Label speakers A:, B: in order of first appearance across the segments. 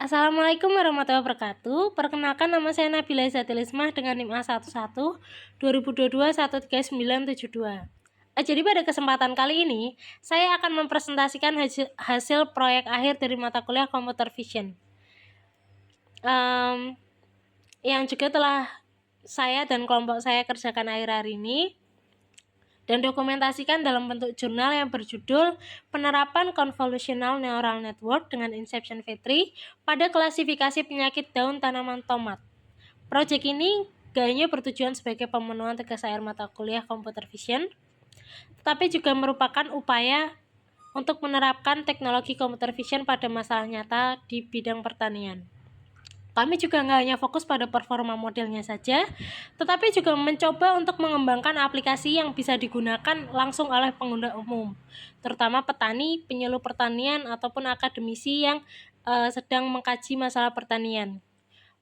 A: Assalamualaikum warahmatullahi wabarakatuh. Perkenalkan, nama saya Nabila Zatilismah dengan NIM A11 2022 13972. Jadi pada kesempatan kali ini saya akan mempresentasikan hasil proyek akhir dari mata kuliah Computer Vision yang juga telah saya dan kelompok saya kerjakan akhir-akhir ini dan dokumentasikan dalam bentuk jurnal yang berjudul Penerapan Convolutional Neural Network dengan Inception V3 pada klasifikasi penyakit daun tanaman tomat. Proyek ini gayanya bertujuan sebagai pemenuhan tugas akhir mata kuliah Computer Vision, tetapi juga merupakan upaya untuk menerapkan teknologi Computer Vision pada masalah nyata di bidang pertanian. Kami juga nggak hanya fokus pada performa modelnya saja, tetapi juga mencoba untuk mengembangkan aplikasi yang bisa digunakan langsung oleh pengguna umum, terutama petani, penyuluh pertanian, ataupun akademisi yang sedang mengkaji masalah pertanian.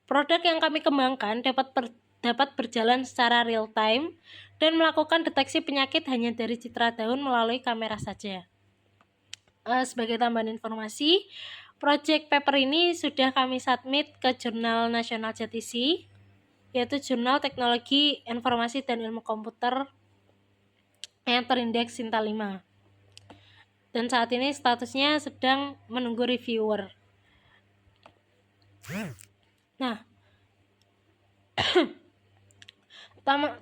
A: Produk yang kami kembangkan dapat berjalan secara real time dan melakukan deteksi penyakit hanya dari citra daun melalui kamera saja. Sebagai tambahan informasi, project paper ini sudah kami submit ke Jurnal Nasional JTC, yaitu Jurnal Teknologi Informasi dan Ilmu Komputer yang terindeks Sinta 5. Dan saat ini statusnya sedang menunggu reviewer. Nah,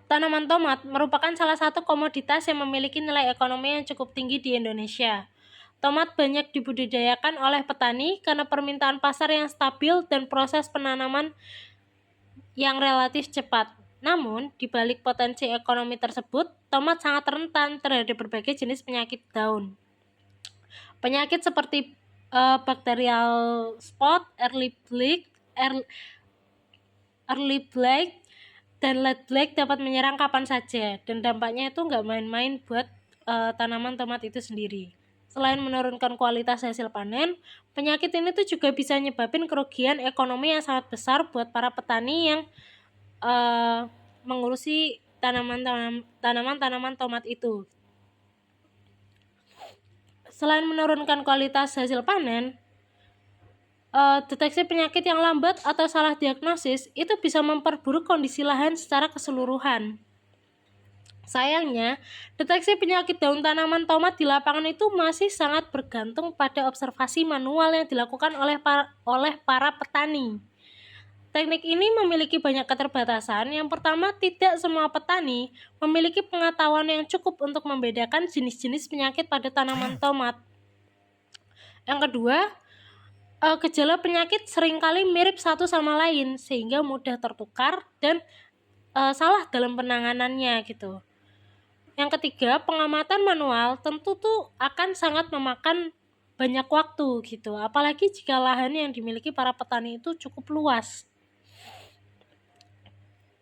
A: tanaman tomat merupakan salah satu komoditas yang memiliki nilai ekonomi yang cukup tinggi di Indonesia. Tomat banyak dibudidayakan oleh petani karena permintaan pasar yang stabil dan proses penanaman yang relatif cepat. Namun, di balik potensi ekonomi tersebut, tomat sangat rentan terhadap berbagai jenis penyakit daun. Penyakit seperti bacterial spot, early blight, dan late blight dapat menyerang kapan saja, dan dampaknya itu nggak main-main buat tanaman tomat itu sendiri. Selain menurunkan kualitas hasil panen, penyakit ini tuh juga bisa nyebabin kerugian ekonomi yang sangat besar buat para petani yang mengurusi tanaman-tanaman tomat itu. Selain menurunkan kualitas hasil panen, deteksi penyakit yang lambat atau salah diagnosis itu bisa memperburuk kondisi lahan secara keseluruhan. Sayangnya, deteksi penyakit daun tanaman tomat di lapangan itu masih sangat bergantung pada observasi manual yang dilakukan oleh para petani. Teknik ini memiliki banyak keterbatasan. Yang pertama, tidak semua petani memiliki pengetahuan yang cukup untuk membedakan jenis-jenis penyakit pada tanaman tomat. Yang kedua, gejala penyakit seringkali mirip satu sama lain sehingga mudah tertukar dan salah dalam penanganannya gitu. Yang ketiga, pengamatan manual tentu tuh akan sangat memakan banyak waktu gitu, apalagi jika lahan yang dimiliki para petani itu cukup luas.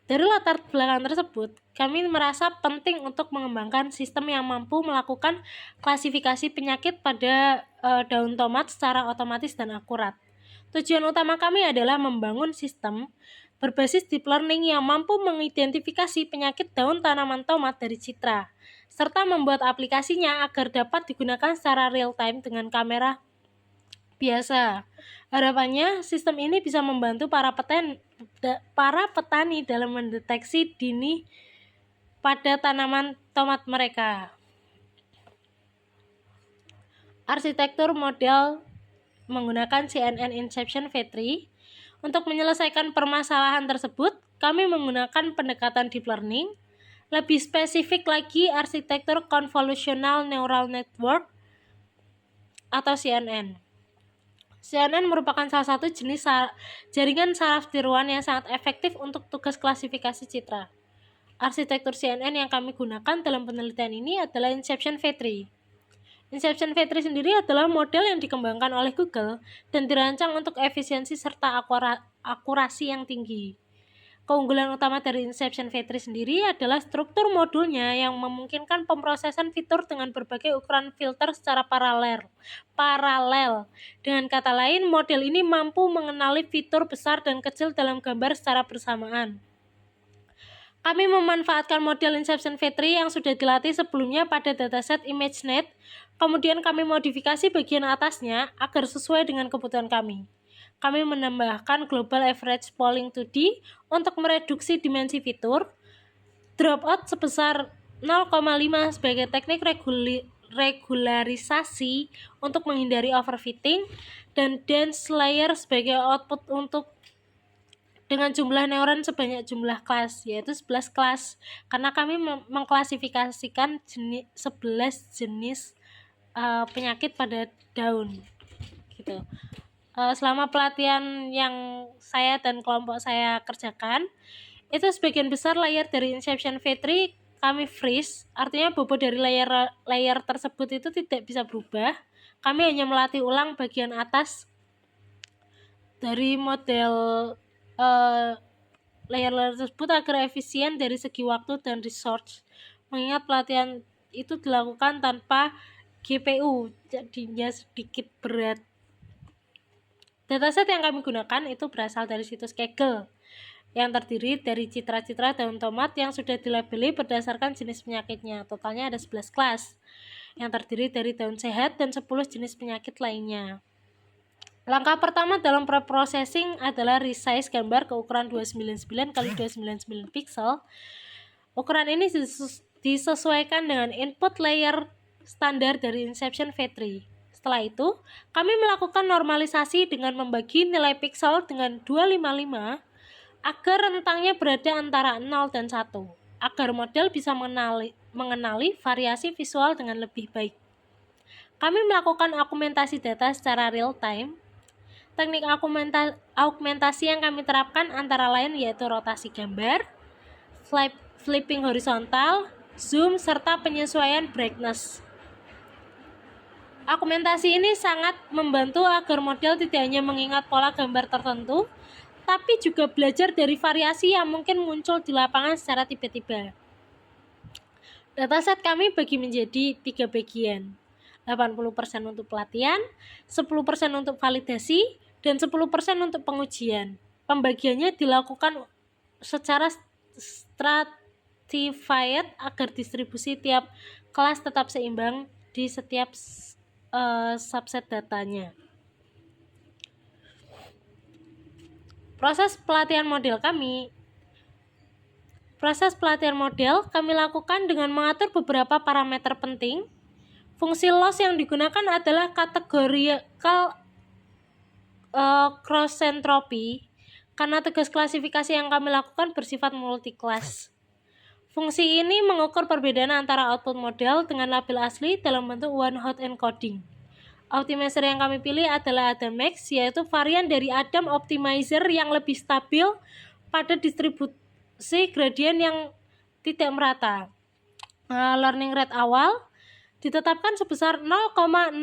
A: Dari latar belakang tersebut, kami merasa penting untuk mengembangkan sistem yang mampu melakukan klasifikasi penyakit pada daun tomat secara otomatis dan akurat. Tujuan utama kami adalah membangun sistem berbasis deep learning yang mampu mengidentifikasi penyakit daun tanaman tomat dari citra, serta membuat aplikasinya agar dapat digunakan secara real time dengan kamera biasa. Harapannya, sistem ini bisa membantu para petani dalam mendeteksi dini pada tanaman tomat mereka. Arsitektur model menggunakan CNN Inception V3. Untuk menyelesaikan permasalahan tersebut, kami menggunakan pendekatan deep learning. Lebih spesifik lagi, arsitektur Convolutional Neural Network atau CNN. CNN merupakan salah satu jenis jaringan saraf tiruan yang sangat efektif untuk tugas klasifikasi citra. Arsitektur CNN yang kami gunakan dalam penelitian ini adalah Inception V3. Inception V3 sendiri adalah model yang dikembangkan oleh Google dan dirancang untuk efisiensi serta akurasi yang tinggi. Keunggulan utama dari Inception V3 sendiri adalah struktur modulnya yang memungkinkan pemrosesan fitur dengan berbagai ukuran filter secara paralel. Dengan kata lain, model ini mampu mengenali fitur besar dan kecil dalam gambar secara bersamaan. Kami memanfaatkan model Inception V3 yang sudah dilatih sebelumnya pada dataset ImageNet, kemudian kami modifikasi bagian atasnya agar sesuai dengan kebutuhan kami. kami menambahkan Global Average Polling 2D untuk mereduksi dimensi fitur, dropout sebesar 0,5 sebagai teknik regularisasi untuk menghindari overfitting, dan dense layer sebagai output untuk dengan jumlah neuron sebanyak jumlah kelas, yaitu 11 kelas, karena kami mengklasifikasikan 11 jenis penyakit pada daun gitu. Selama pelatihan yang saya dan kelompok saya kerjakan, itu sebagian besar layer dari Inception V3 kami freeze, artinya bobot dari layer tersebut itu tidak bisa berubah. Kami hanya melatih ulang bagian atas dari model layer tersebut agar efisien dari segi waktu dan resource. Mengingat pelatihan itu dilakukan tanpa GPU, jadinya sedikit berat. Dataset yang kami gunakan itu berasal dari situs Kaggle yang terdiri dari citra-citra daun tomat yang sudah dilabeli berdasarkan jenis penyakitnya. Totalnya ada 11 kelas yang terdiri dari daun sehat dan 10 jenis penyakit lainnya. Langkah pertama dalam preprocessing adalah resize gambar ke ukuran 299 x 299 pixel. Ukuran ini disesuaikan dengan input layer standar dari Inception V3. Setelah itu, kami melakukan normalisasi dengan membagi nilai pixel dengan 255 agar rentangnya berada antara 0 dan 1, agar model bisa mengenali variasi visual dengan lebih baik. Kami melakukan augmentasi data secara real time. Teknik augmentasi yang kami terapkan antara lain yaitu rotasi gambar, flipping horizontal, zoom, serta penyesuaian brightness. Augmentasi ini sangat membantu agar model tidak hanya mengingat pola gambar tertentu, tapi juga belajar dari variasi yang mungkin muncul di lapangan secara tiba-tiba. Dataset kami bagi menjadi 3 bagian, 80% untuk pelatihan, 10% untuk validasi, dan 10% untuk pengujian. Pembagiannya dilakukan secara stratified agar distribusi tiap kelas tetap seimbang di setiap subset datanya. Proses pelatihan model kami lakukan dengan mengatur beberapa parameter penting. Fungsi loss yang digunakan adalah categorical cross entropy karena tugas klasifikasi yang kami lakukan bersifat multi-class. Fungsi ini mengukur perbedaan antara output model dengan label asli dalam bentuk one-hot encoding. Optimizer yang kami pilih adalah Adamax, yaitu varian dari Adam Optimizer yang lebih stabil pada distribusi gradien yang tidak merata. Learning rate awal ditetapkan sebesar 0,001.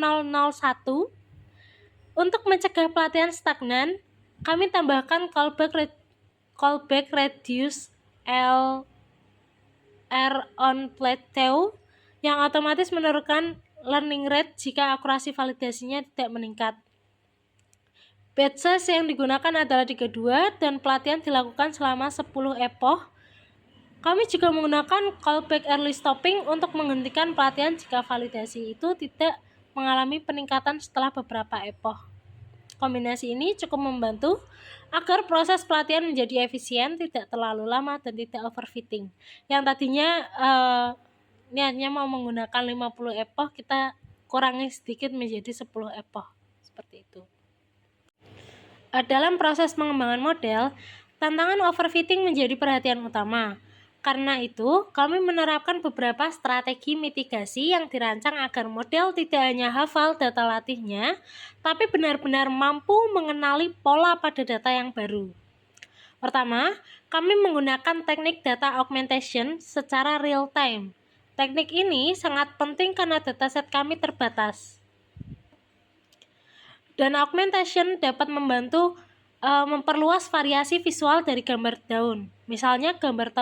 A: Untuk mencegah pelatihan stagnan, kami tambahkan callback reduce LR on plateau yang otomatis menurunkan learning rate jika akurasi validasinya tidak meningkat. Batch size yang digunakan adalah 32 dan pelatihan dilakukan selama 10 epoch. Kami juga menggunakan callback early stopping untuk menghentikan pelatihan jika validasi itu tidak mengalami peningkatan setelah beberapa epoch. Kombinasi ini cukup membantu agar proses pelatihan menjadi efisien, tidak terlalu lama, dan tidak overfitting. Yang tadinya niatnya mau menggunakan 50 epoch, kita kurangi sedikit menjadi 10 epoch. Seperti itu. Dalam proses pengembangan model, tantangan overfitting menjadi perhatian utama. Karena itu, kami menerapkan beberapa strategi mitigasi yang dirancang agar model tidak hanya hafal data latihnya, tapi benar-benar mampu mengenali pola pada data yang baru. Pertama, kami menggunakan teknik data augmentation secara real time. Teknik ini sangat penting karena dataset kami terbatas. Dan augmentation dapat membantu memperluas variasi visual dari gambar daun. Misalnya gambar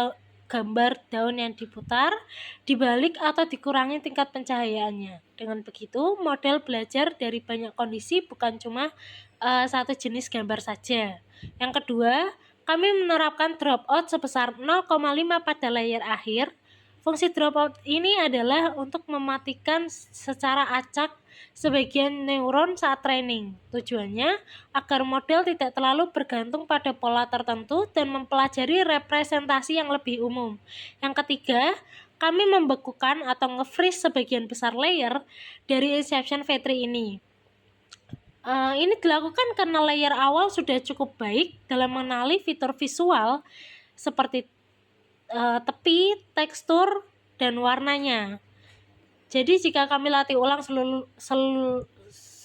A: daun yang diputar, dibalik atau dikurangi tingkat pencahayaannya. Dengan begitu, model belajar dari banyak kondisi, bukan cuma satu jenis gambar saja. Yang kedua, kami menerapkan dropout sebesar 0,5 pada layer akhir. Fungsi dropout ini adalah untuk mematikan secara acak sebagian neuron saat training. Tujuannya agar model tidak terlalu bergantung pada pola tertentu dan mempelajari representasi yang lebih umum. Yang ketiga, kami membekukan atau nge-freeze sebagian besar layer dari Inception V3 ini. Ini dilakukan karena layer awal sudah cukup baik dalam mengenali fitur visual seperti tepi, tekstur, dan warnanya. Jadi jika kami latih ulang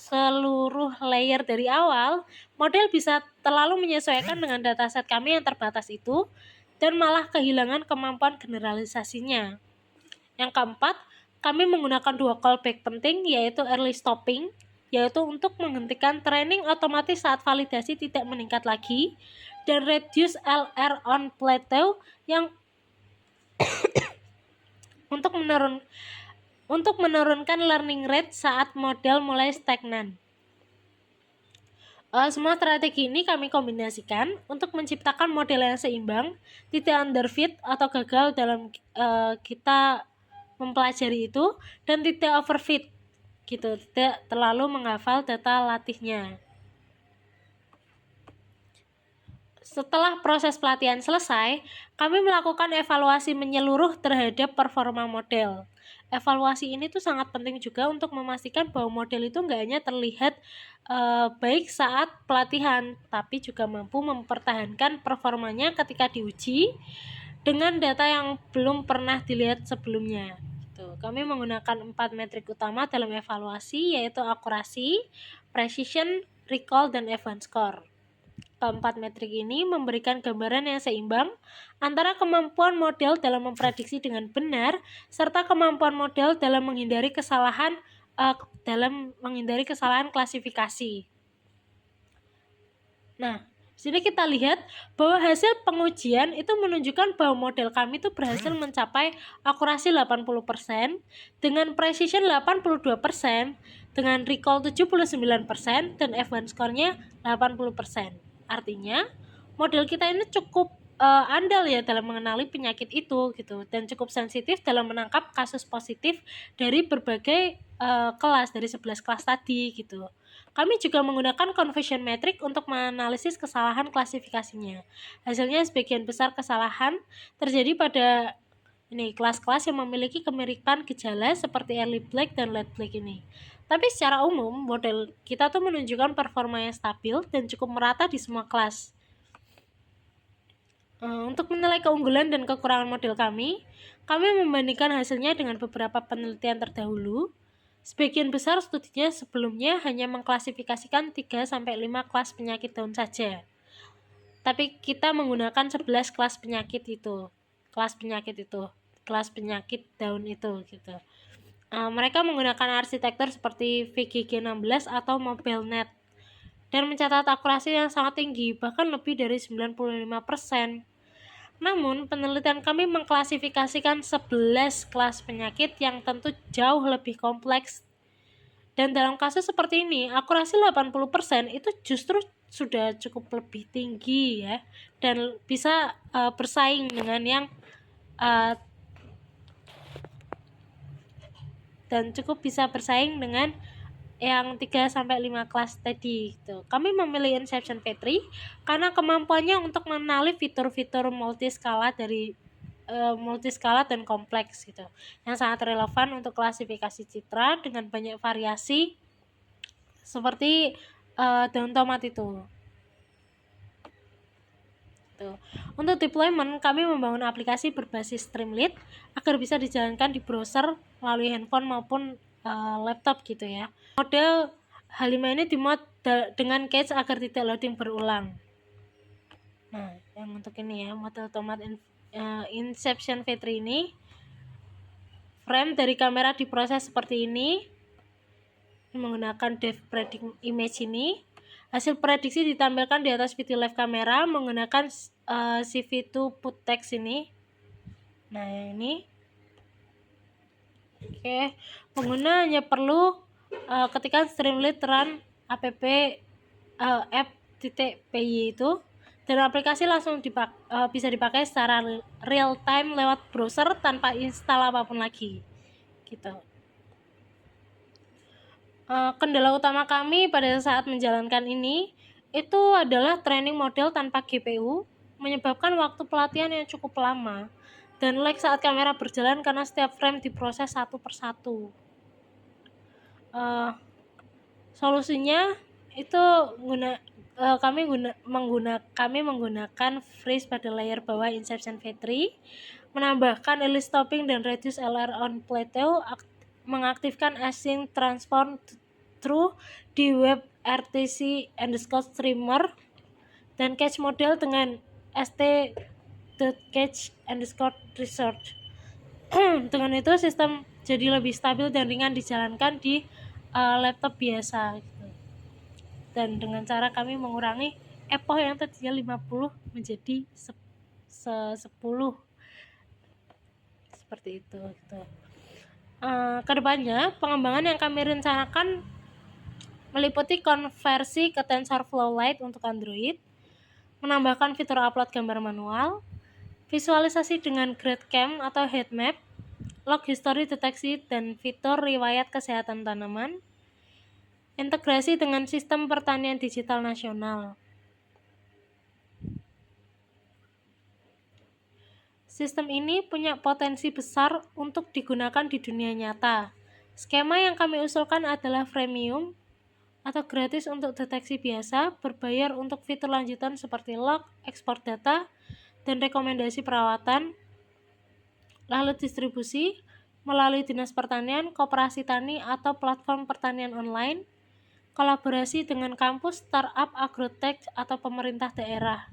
A: seluruh layer dari awal, model bisa terlalu menyesuaikan dengan dataset kami yang terbatas itu dan malah kehilangan kemampuan generalisasinya. Yang keempat, kami menggunakan 2 callback penting, yaitu early stopping, yaitu untuk menghentikan training otomatis saat validasi tidak meningkat lagi, dan reduce LR on plateau yang untuk menurunkan learning rate saat model mulai stagnan. Semua strategi ini kami kombinasikan untuk menciptakan model yang seimbang, tidak underfit atau gagal dalam kita mempelajari itu, dan tidak overfit, gitu, tidak terlalu menghafal data latihnya. Setelah proses pelatihan selesai, kami melakukan evaluasi menyeluruh terhadap performa model. Evaluasi ini tuh sangat penting juga untuk memastikan bahwa model itu nggak hanya terlihat baik saat pelatihan, tapi juga mampu mempertahankan performanya ketika diuji dengan data yang belum pernah dilihat sebelumnya. Kami menggunakan 4 metrik utama dalam evaluasi, yaitu akurasi, precision, recall, dan event score. Keempat metrik ini memberikan gambaran yang seimbang antara kemampuan model dalam memprediksi dengan benar serta kemampuan model dalam menghindari kesalahan klasifikasi. Nah, sini kita lihat bahwa hasil pengujian itu menunjukkan bahwa model kami itu berhasil mencapai akurasi 80%, dengan precision 82%, dengan recall 79%, dan event score-nya 80%. Artinya, model kita ini cukup andal ya dalam mengenali penyakit itu gitu, dan cukup sensitif dalam menangkap kasus positif dari berbagai kelas, dari 11 kelas tadi gitu. Kami juga menggunakan confusion metric untuk menganalisis kesalahan klasifikasinya. Hasilnya sebagian besar kesalahan terjadi pada kelas-kelas yang memiliki kemiripan gejala seperti early black dan late black ini. Tapi secara umum, model kita tuh menunjukkan performa yang stabil dan cukup merata di semua kelas. Untuk menilai keunggulan dan kekurangan model kami membandingkan hasilnya dengan beberapa penelitian terdahulu. Sebagian besar studinya sebelumnya hanya mengklasifikasikan 3-5 kelas penyakit daun saja. Tapi kita menggunakan 11 kelas penyakit daun itu gitu. Mereka menggunakan arsitektur seperti VGG16 atau MobileNet dan mencatat akurasi yang sangat tinggi, bahkan lebih dari 95%. Namun, penelitian kami mengklasifikasikan 11 kelas penyakit yang tentu jauh lebih kompleks. Dan dalam kasus seperti ini, akurasi 80% itu justru sudah cukup lebih tinggi ya, dan bisa bersaing dengan yang yang 3-5 kelas tadi gitu. Kami memilih Inception V3 karena kemampuannya untuk mengenali fitur-fitur multiskala dan kompleks gitu, yang sangat relevan untuk klasifikasi citra dengan banyak variasi seperti daun tomat itu. Untuk deployment, kami membangun aplikasi berbasis Streamlit agar bisa dijalankan di browser melalui handphone maupun laptop gitu ya. Model H5 ini dimod dengan cache agar tidak loading berulang. Nah, yang untuk ini ya, model tomat Inception V3 ini, frame dari kamera diproses seperti ini menggunakan Depth Predict Image ini. Hasil prediksi ditampilkan di atas video live kamera menggunakan CV2 put text ini. Nah, yang ini. Oke, pengguna hanya perlu ketikkan Streamlit run app app.py itu, dan aplikasi langsung bisa dipakai secara real time lewat browser tanpa install apapun lagi gitu. Kendala utama kami pada saat menjalankan ini itu adalah training model tanpa GPU, menyebabkan waktu pelatihan yang cukup lama dan lag saat kamera berjalan karena setiap frame diproses satu persatu. Solusinya itu kami menggunakan freeze pada layer bawah Inception V3, menambahkan early stopping dan reduce LR on plateau, mengaktifkan async transform through di web RTC underscore streamer, dan cache model dengan st.cache underscore research. Dengan itu sistem jadi lebih stabil dan ringan dijalankan di laptop biasa gitu. Dan dengan cara kami mengurangi epoch yang tadinya 50 menjadi 10 seperti itu gitu. Kedepannya pengembangan yang kami rencanakan meliputi konversi ke TensorFlow Lite untuk Android, menambahkan fitur upload gambar manual, visualisasi dengan GradCam atau heatmap, log history deteksi dan fitur riwayat kesehatan tanaman, integrasi dengan sistem pertanian digital nasional. Sistem ini punya potensi besar untuk digunakan di dunia nyata. Skema yang kami usulkan adalah freemium atau gratis untuk deteksi biasa, berbayar untuk fitur lanjutan seperti log, ekspor data, dan rekomendasi perawatan, lalu distribusi melalui Dinas Pertanian, Koperasi Tani, atau platform pertanian online, kolaborasi dengan kampus, startup, agrotech, atau pemerintah daerah.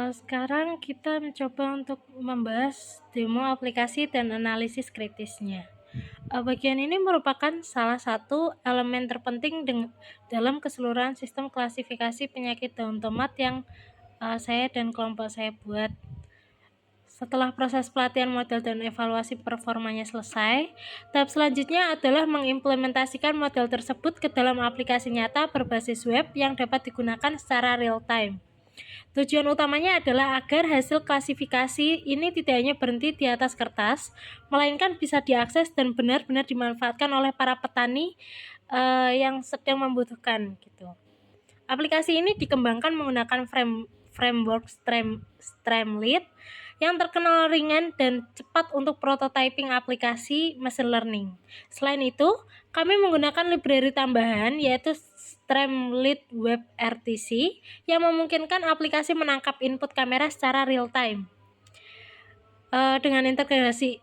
A: Sekarang kita mencoba untuk membahas demo aplikasi dan analisis kritisnya. Bagian ini merupakan salah satu elemen terpenting dalam keseluruhan sistem klasifikasi penyakit daun tomat yang saya dan kelompok saya buat. Setelah proses pelatihan model dan evaluasi performanya selesai, tahap selanjutnya adalah mengimplementasikan model tersebut ke dalam aplikasi nyata berbasis web yang dapat digunakan secara real time. Tujuan utamanya adalah agar hasil klasifikasi ini tidak hanya berhenti di atas kertas, melainkan bisa diakses dan benar-benar dimanfaatkan oleh para petani yang sedang membutuhkan gitu. Aplikasi ini dikembangkan menggunakan framework Streamlit yang terkenal ringan dan cepat untuk prototyping aplikasi machine learning. Selain itu, kami menggunakan library tambahan yaitu Streamlit Web RTC yang memungkinkan aplikasi menangkap input kamera secara real time. Dengan integrasi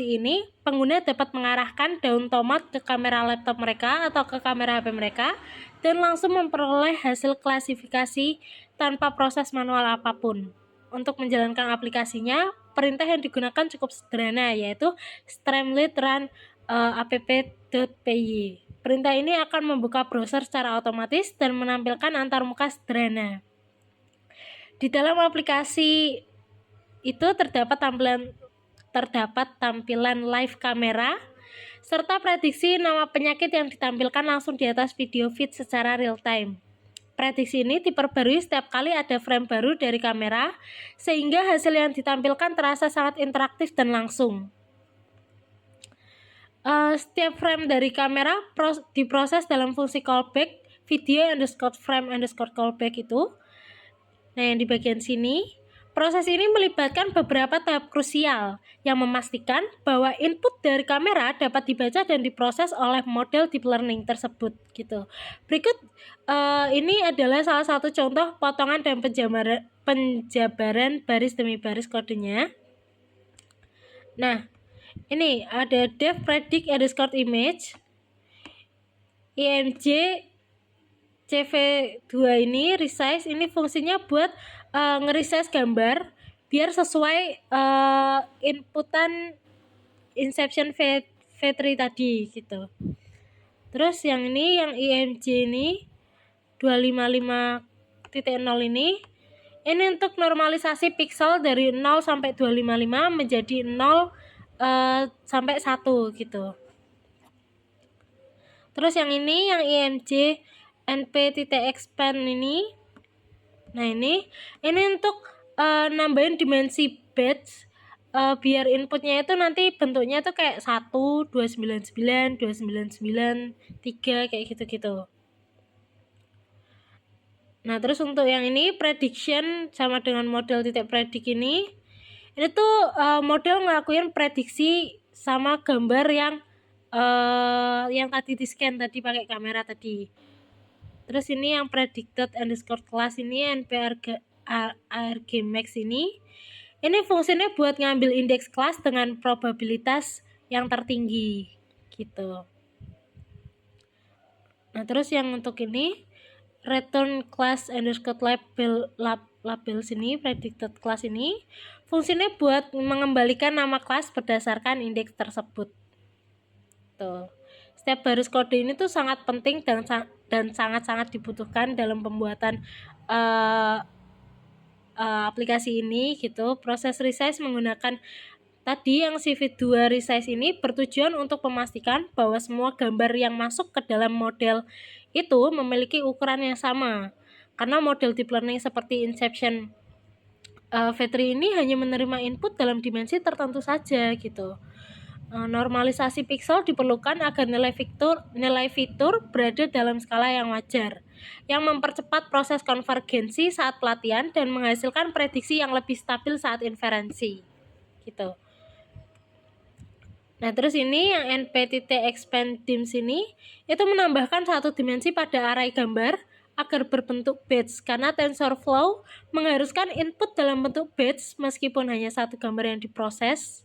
A: ini, pengguna dapat mengarahkan daun tomat ke kamera laptop mereka atau ke kamera HP mereka dan langsung memperoleh hasil klasifikasi tanpa proses manual apapun. Untuk menjalankan aplikasinya, perintah yang digunakan cukup sederhana, yaitu streamlit run app.py. Perintah ini akan membuka browser secara otomatis dan menampilkan antarmuka sederhana. Di dalam aplikasi itu terdapat tampilan live kamera serta prediksi nama penyakit yang ditampilkan langsung di atas video feed secara real time. Prediksi ini diperbarui setiap kali ada frame baru dari kamera, sehingga hasil yang ditampilkan terasa sangat interaktif dan langsung. Setiap frame dari kamera diproses dalam fungsi callback video underscore frame underscore callback itu. Nah, yang di bagian sini, proses ini melibatkan beberapa tahap krusial yang memastikan bahwa input dari kamera dapat dibaca dan diproses oleh model deep learning tersebut gitu. Berikut ini adalah salah satu contoh potongan dan penjabaran baris demi baris kodenya. Nah, ini ada dev predict underscore image img CV2 ini resize, ini fungsinya buat nge-resize gambar biar sesuai inputan Inception V3 tadi gitu. Terus yang ini, yang IMG ini 255.0 ini untuk normalisasi pixel dari 0 sampai 255 menjadi 0 sampai 1 gitu. Terus yang ini yang IMJ NP.expand ini. Nah, ini untuk nambahin dimensi batch biar inputnya itu nanti bentuknya itu kayak 1, 299, 299, 3 kayak gitu-gitu. Nah, terus untuk yang ini prediction sama dengan model titik predik ini tuh model ngelakuin prediksi sama gambar yang tadi di scan tadi pakai kamera tadi. Terus ini yang predicted underscore class ini ARG max ini fungsinya buat ngambil indeks kelas dengan probabilitas yang tertinggi gitu. Nah, terus yang untuk ini return class underscore label sini predicted class ini fungsinya buat mengembalikan nama kelas berdasarkan indeks tersebut. Tuh. Setiap baris kode ini tuh sangat penting dan sangat-sangat dibutuhkan dalam pembuatan aplikasi ini gitu. Proses resize menggunakan tadi yang CV2 resize ini bertujuan untuk memastikan bahwa semua gambar yang masuk ke dalam model itu memiliki ukuran yang sama. Karena model deep learning seperti Inception V3 ini hanya menerima input dalam dimensi tertentu saja gitu. Normalisasi pixel diperlukan agar nilai fitur berada dalam skala yang wajar, yang mempercepat proses konvergensi saat pelatihan dan menghasilkan prediksi yang lebih stabil saat inferensi. Gitu. Nah, terus ini yang NP.expand dims ini itu menambahkan satu dimensi pada array gambar agar berbentuk batch karena TensorFlow mengharuskan input dalam bentuk batch meskipun hanya satu gambar yang diproses.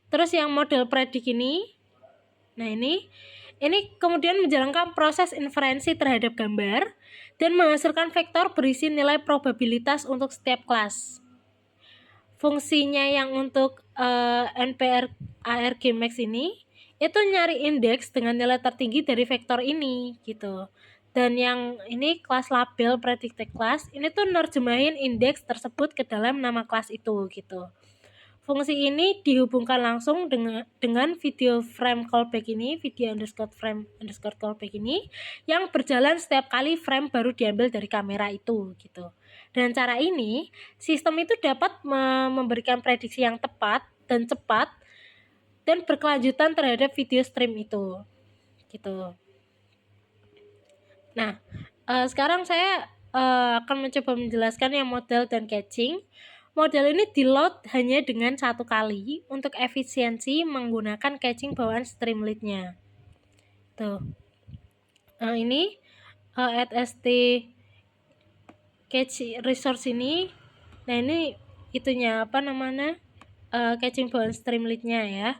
A: Terus yang model predik ini, nah ini kemudian menjalankan proses inferensi terhadap gambar dan menghasilkan vektor berisi nilai probabilitas untuk setiap kelas. Fungsinya yang untuk NPR ARG max ini itu nyari indeks dengan nilai tertinggi dari vektor ini gitu. Dan yang ini kelas label predicted class ini tuh nerjemahin indeks tersebut ke dalam nama kelas itu gitu. Fungsi ini dihubungkan langsung dengan video frame callback ini, video underscore frame underscore callback ini, yang berjalan setiap kali frame baru diambil dari kamera itu gitu. Dan cara ini, sistem itu dapat memberikan prediksi yang tepat dan cepat dan berkelanjutan terhadap video stream itu gitu. Nah, sekarang saya akan mencoba menjelaskan yang model dan catching. Model ini di-load hanya dengan satu kali untuk efisiensi menggunakan catching bawaan Streamlit-nya. Tuh. Ini add st catch resource ini. Nah, ini itunya apa namanya? Catching bawaan Streamlit-nya ya.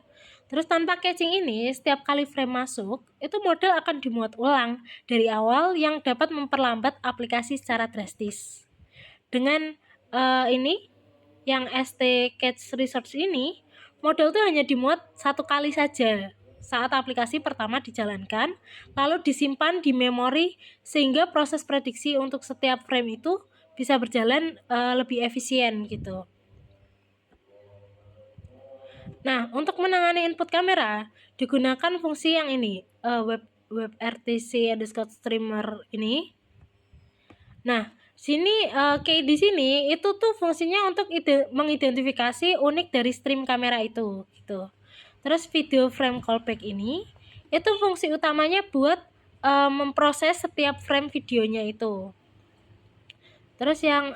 A: Terus tanpa catching ini, setiap kali frame masuk, itu model akan dimuat ulang dari awal yang dapat memperlambat aplikasi secara drastis. Dengan ini yang st catch resource ini, model itu hanya dimuat satu kali saja saat aplikasi pertama dijalankan, lalu disimpan di memori sehingga proses prediksi untuk setiap frame itu bisa berjalan lebih efisien gitu. Nah, untuk menangani input kamera digunakan fungsi yang ini, WebRTC underscore streamer ini. Nah, sini kayak di sini itu tuh fungsinya untuk mengidentifikasi unik dari stream kamera itu gitu. Terus video frame callback ini itu fungsi utamanya buat memproses setiap frame videonya itu. Terus yang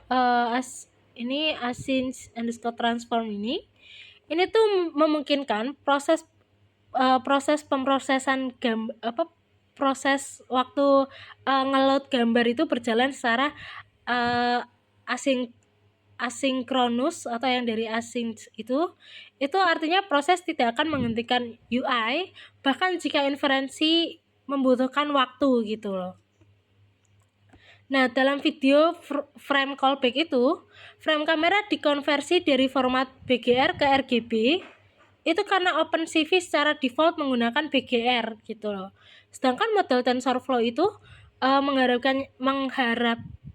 A: ini async underscore transform ini tuh memungkinkan proses pemrosesan proses waktu ngeload gambar itu berjalan secara asinkronus atau yang dari async itu artinya proses tidak akan menghentikan UI bahkan jika inferensi membutuhkan waktu gitu loh. Nah, dalam video frame callback itu, frame kamera dikonversi dari format BGR ke RGB itu karena OpenCV secara default menggunakan BGR gitu loh. Sedangkan model TensorFlow itu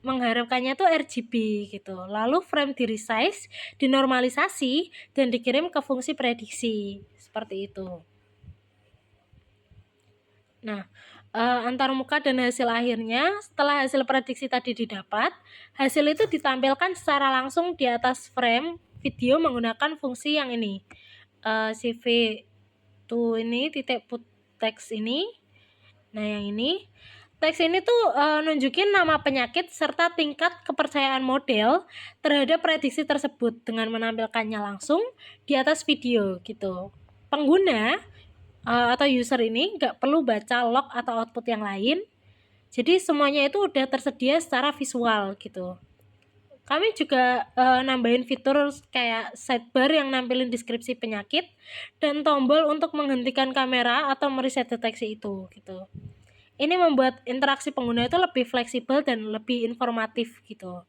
A: mengharapkannya tuh RGB gitu. Lalu frame di resize, dinormalisasi dan dikirim ke fungsi prediksi seperti itu. Nah, antarmuka dan hasil akhirnya, setelah hasil prediksi tadi didapat, hasil itu ditampilkan secara langsung di atas frame video menggunakan fungsi yang ini, CV to ini titik put text ini. Nah, yang ini teks ini tuh nunjukin nama penyakit serta tingkat kepercayaan model terhadap prediksi tersebut dengan menampilkannya langsung di atas video gitu. Pengguna atau user ini nggak perlu baca log atau output yang lain, jadi semuanya itu udah tersedia secara visual gitu. Kami juga nambahin fitur kayak sidebar yang nampilin deskripsi penyakit dan tombol untuk menghentikan kamera atau mereset deteksi itu gitu. Ini membuat interaksi pengguna itu lebih fleksibel dan lebih informatif gitu.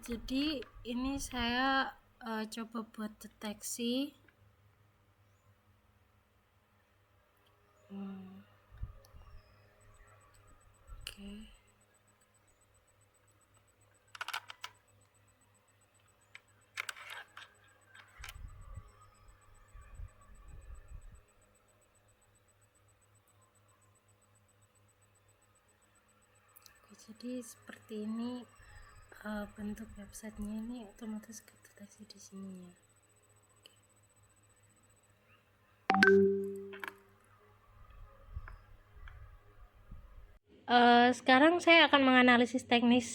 A: Jadi ini saya coba buat deteksi. Oke. Jadi seperti ini bentuk websitenya, ini otomatis kedeteksi di sini ya. Sekarang saya akan menganalisis teknis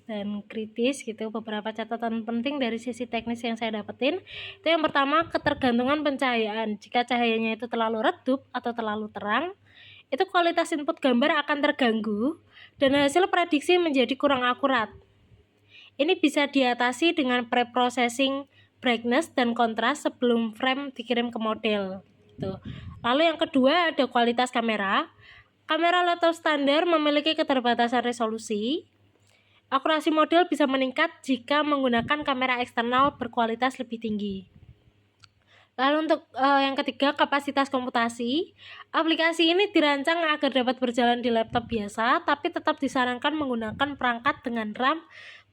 A: dan kritis gitu beberapa catatan penting dari sisi teknis yang saya dapetin. Itu yang pertama, ketergantungan pencahayaan. Jika cahayanya itu terlalu redup atau terlalu terang, itu kualitas input gambar akan terganggu dan hasil prediksi menjadi kurang akurat. Ini bisa diatasi dengan pre-processing brightness dan kontras sebelum frame dikirim ke model gitu. Lalu yang kedua ada kualitas kamera. Kamera laptop standar memiliki keterbatasan resolusi. Akurasi model bisa meningkat jika menggunakan kamera eksternal berkualitas lebih tinggi. Lalu untuk yang ketiga, kapasitas komputasi. Aplikasi ini dirancang agar dapat berjalan di laptop biasa, tapi tetap disarankan menggunakan perangkat dengan RAM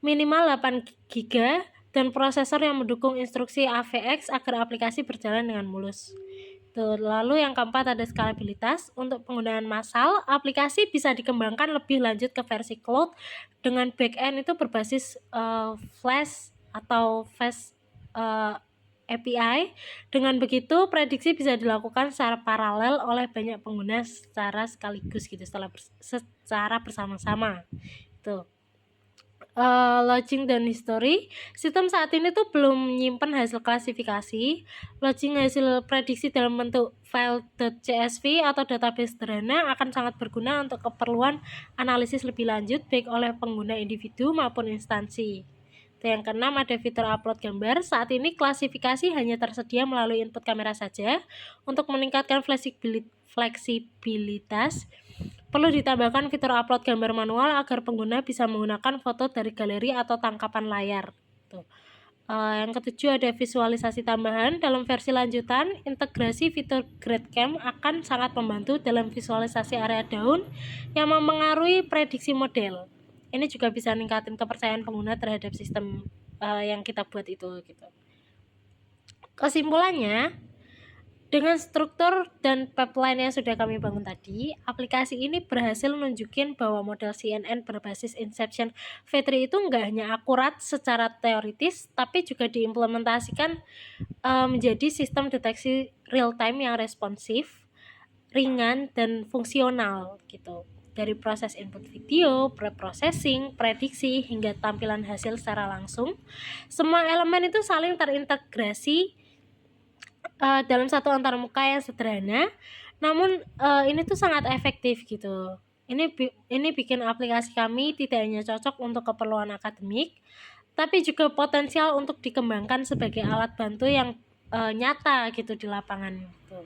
A: minimal 8 GB dan prosesor yang mendukung instruksi AVX agar aplikasi berjalan dengan mulus. Lalu yang keempat ada skalabilitas. Untuk penggunaan massal, aplikasi bisa dikembangkan lebih lanjut ke versi cloud dengan backend itu berbasis Flash atau Fast API. Dengan begitu, prediksi bisa dilakukan secara paralel oleh banyak pengguna secara sekaligus gitu, secara bersama-sama. Itu. Login dan history. Sistem saat ini tuh belum menyimpan hasil klasifikasi. Login hasil prediksi dalam bentuk file .csv atau database sederhana akan sangat berguna untuk keperluan analisis lebih lanjut baik oleh pengguna individu maupun instansi. Yang keenam ada fitur upload gambar. Saat ini klasifikasi hanya tersedia melalui input kamera saja. Untuk meningkatkan fleksibilitas, perlu ditambahkan fitur upload gambar manual agar pengguna bisa menggunakan foto dari galeri atau tangkapan layar. Yang ketujuh ada visualisasi tambahan. Dalam versi lanjutan, integrasi fitur GradCam akan sangat membantu dalam visualisasi area daun yang mempengaruhi prediksi model. Ini juga bisa meningkatkan kepercayaan pengguna terhadap sistem yang kita buat itu gitu. Kesimpulannya, dengan struktur dan pipeline yang sudah kami bangun tadi, aplikasi ini berhasil nunjukin bahwa model CNN berbasis Inception V3 itu nggak hanya akurat secara teoritis, tapi juga diimplementasikan menjadi sistem deteksi real time yang responsif, ringan, dan fungsional gitu. Dari proses input video, pre-processing, prediksi, hingga tampilan hasil secara langsung, semua elemen itu saling terintegrasi dalam satu antarmuka yang sederhana, namun ini tuh sangat efektif gitu. Ini bikin aplikasi kami tidak hanya cocok untuk keperluan akademik, tapi juga potensial untuk dikembangkan sebagai alat bantu yang nyata gitu di lapangan gitu.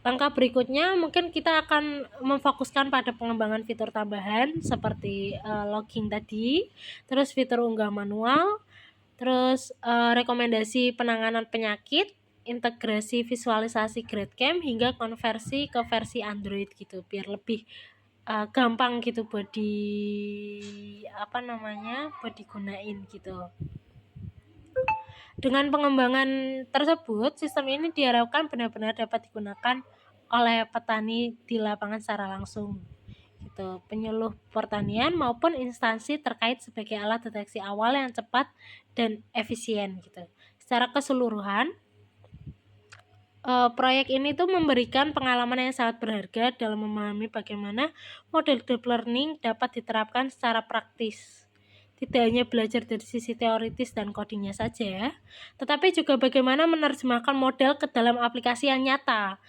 A: Langkah berikutnya mungkin kita akan memfokuskan pada pengembangan fitur tambahan seperti logging tadi, terus fitur unggah manual, terus rekomendasi penanganan penyakit, integrasi visualisasi GradCam, hingga konversi ke versi Android gitu, biar lebih gampang gitu buat buat digunain gitu. Dengan pengembangan tersebut, sistem ini diharapkan benar-benar dapat digunakan oleh petani di lapangan secara langsung, gitu, penyuluh pertanian maupun instansi terkait sebagai alat deteksi awal yang cepat dan efisien, gitu. Secara keseluruhan, proyek ini tuh memberikan pengalaman yang sangat berharga dalam memahami bagaimana model deep learning dapat diterapkan secara praktis. Tidak hanya belajar dari sisi teoritis dan codingnya saja, tetapi juga bagaimana menerjemahkan model ke dalam aplikasi yang nyata.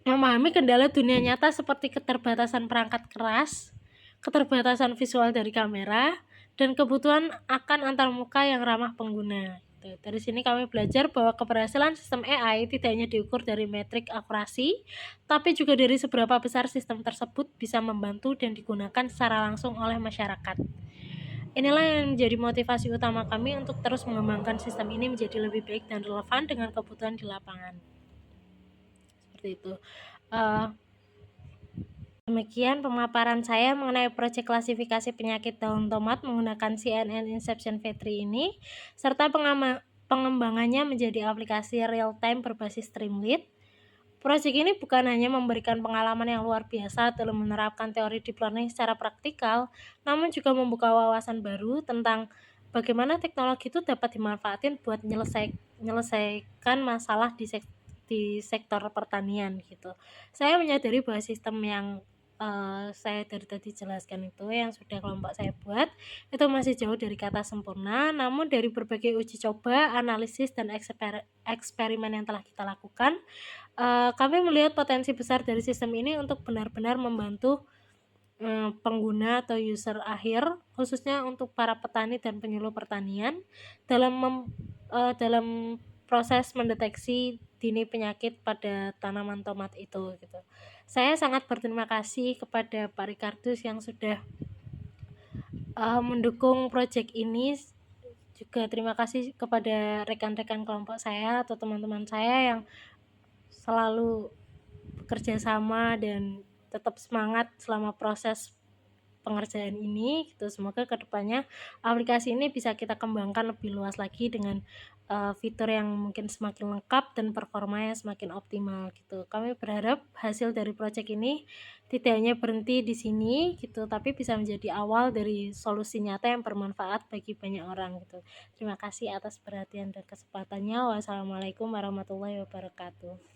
A: Memahami kendala dunia nyata seperti keterbatasan perangkat keras, keterbatasan visual dari kamera, dan kebutuhan akan antarmuka yang ramah pengguna. Dari sini kami belajar bahwa keberhasilan sistem AI tidak hanya diukur dari metrik akurasi, tapi juga dari seberapa besar sistem tersebut bisa membantu dan digunakan secara langsung oleh masyarakat. Inilah yang menjadi motivasi utama kami untuk terus mengembangkan sistem ini menjadi lebih baik dan relevan dengan kebutuhan di lapangan. Seperti itu. Demikian pemaparan saya mengenai proyek klasifikasi penyakit daun tomat menggunakan CNN Inception V3 ini, serta pengembangannya menjadi aplikasi real-time berbasis Streamlit. Proyek ini bukan hanya memberikan pengalaman yang luar biasa dalam menerapkan teori deep learning secara praktikal, namun juga membuka wawasan baru tentang bagaimana teknologi itu dapat dimanfaatkan buat menyelesaikan masalah di sektor pertanian, gitu. Saya menyadari bahwa sistem yang saya dari tadi jelaskan itu yang sudah kelompok saya buat itu masih jauh dari kata sempurna, namun dari berbagai uji coba, analisis, dan eksperimen yang telah kita lakukan, kami melihat potensi besar dari sistem ini untuk benar-benar membantu pengguna atau user akhir, khususnya untuk para petani dan penyuluh pertanian dalam proses mendeteksi dini penyakit pada tanaman tomat itu, gitu. Saya sangat berterima kasih kepada Pak Ricardus yang sudah mendukung proyek ini. Juga terima kasih kepada rekan-rekan kelompok saya atau teman-teman saya yang selalu bekerja sama dan tetap semangat selama proses pengerjaan ini, gitu. Semoga kedepannya aplikasi ini bisa kita kembangkan lebih luas lagi dengan fitur yang mungkin semakin lengkap dan performanya semakin optimal, gitu. Kami berharap hasil dari proyek ini tidak hanya berhenti di sini, gitu, tapi bisa menjadi awal dari solusi nyata yang bermanfaat bagi banyak orang, gitu. Terima kasih atas perhatian dan kesempatannya. Wassalamualaikum warahmatullahi wabarakatuh.